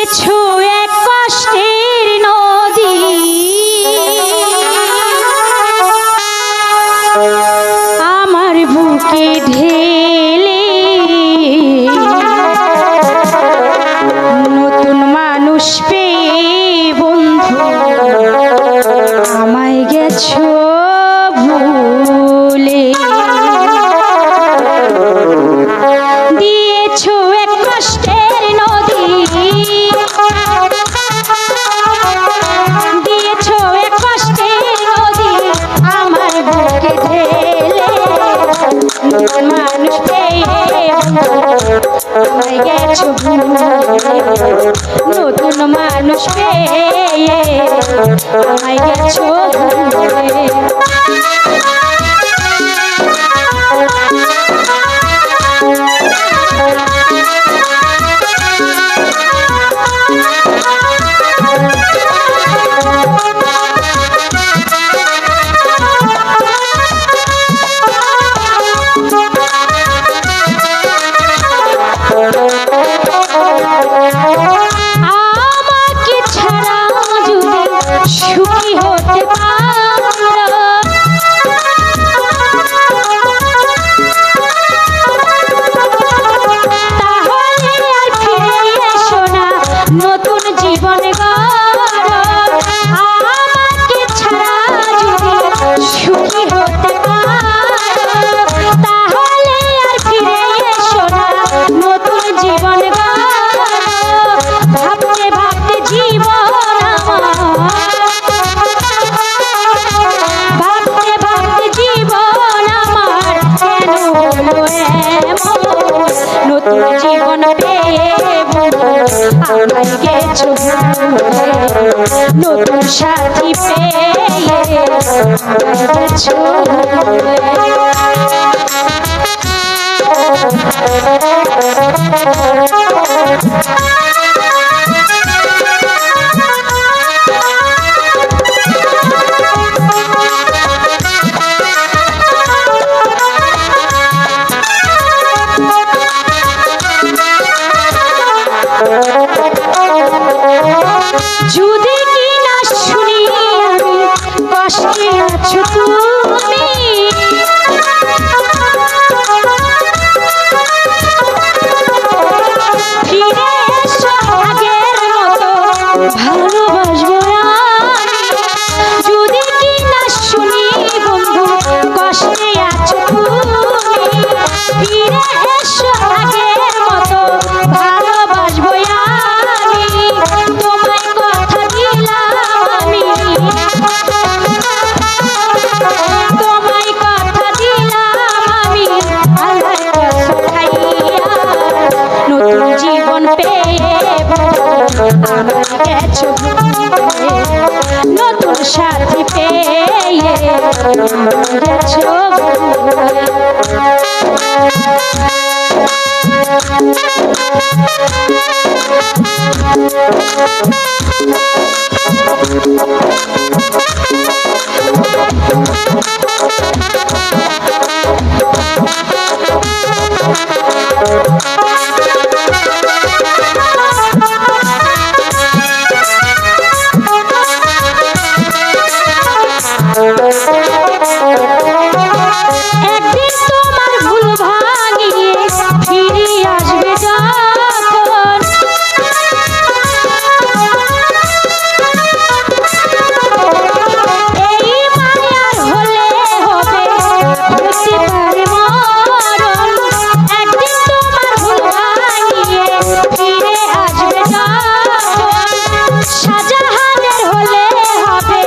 দিয়েছো এক কষ্টের নদী, আমার বুকে ঢেলে নতুন মানুষ পেয়ে বন্ধু আমায় গেছো ভুলে। দিয়েছো এক কষ্টের নদী, দিয়েছো এক কষ্টের নদী, আমার বুকে ঢেলে নতুন মানুষ পেয়ে আমায় গেছো ভুলে। নতুন মানুষ পেয়ে আমায় গেছো ভুলে। আমাকে ছাড়া যদি সুখী হতে পারো, তাহলে আর ফিরে এসো না, নতুন জীবন গড়ো। আমাকে ছাড়া যদি সুখী হতে পারো, তাহলে আর ফিরে এসো না, নতুন জীবন গড়ো। ভাবতে ভাবতে জীবন ভাবতে ভাবতে জীবন আমার কেন হলো এমন। নতুন জীবন পেয়ে আমায় গেছো ভুলে, নতুন সাথী পেয়ে আমায় গেছো ভুলে। যদি কি না শুনি আমি কষ্টে আছো তুমি, ফিরে এসো আগের মতো ভালোবাসবো আমি। যদি কি না শুনি বন্ধু কষ্টে আছো তুমি, ফিরে এসো আগের মতো ভালোবাসবো আমি। তোমায় কথা দিলাম আমি, তোমায় কথা দিলাম আমি, আল্লাহর কসম খাইয়া নতুন জীবন পেয়ে আমায় গেছো ভুলে, নতুন সাথী পেয়ে আমায় গেছো ভুলে। একদিন তোমার ভুল ভাঙিয়ে ফিরে আসবে যখন, এই মায়ার হলে হবে হতে পারে মরণ। একদিন তোমার ভুল ভাঙিয়ে ফিরে আসবে যখন, শাহজাহানের হলে হবে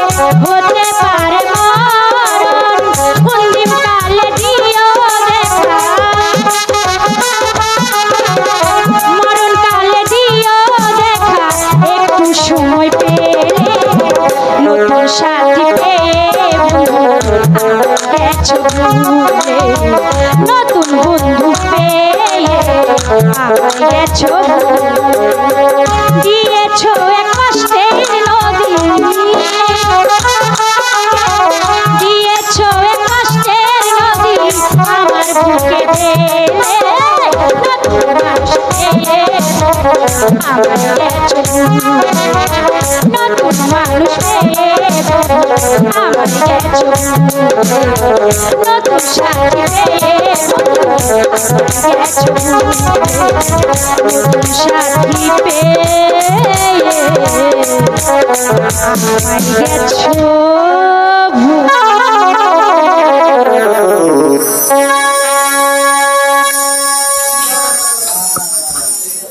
হতে পারে মরণ। অন্তিম কালে দিও দেখা, মরণ কালে দিও দেখা, একটু সময় পেলে নতুন সাথী পেয়ে গেছো ভুলে, নতুন বন্ধু পেয়ে আমায় গেছো ভুলে। দিয়েছো এক কষ্টের নদী, দিয়েছো এক কষ্টের নদী, আমার বুকে ঢেলে নতুন মানুষ পেয়ে আমায় গেছো নতুন মানুষ পেয়ে আমার গেছো নতুন সাথী পেয়ে গেছো নতুন সাথী পেয়ে আমার গেছো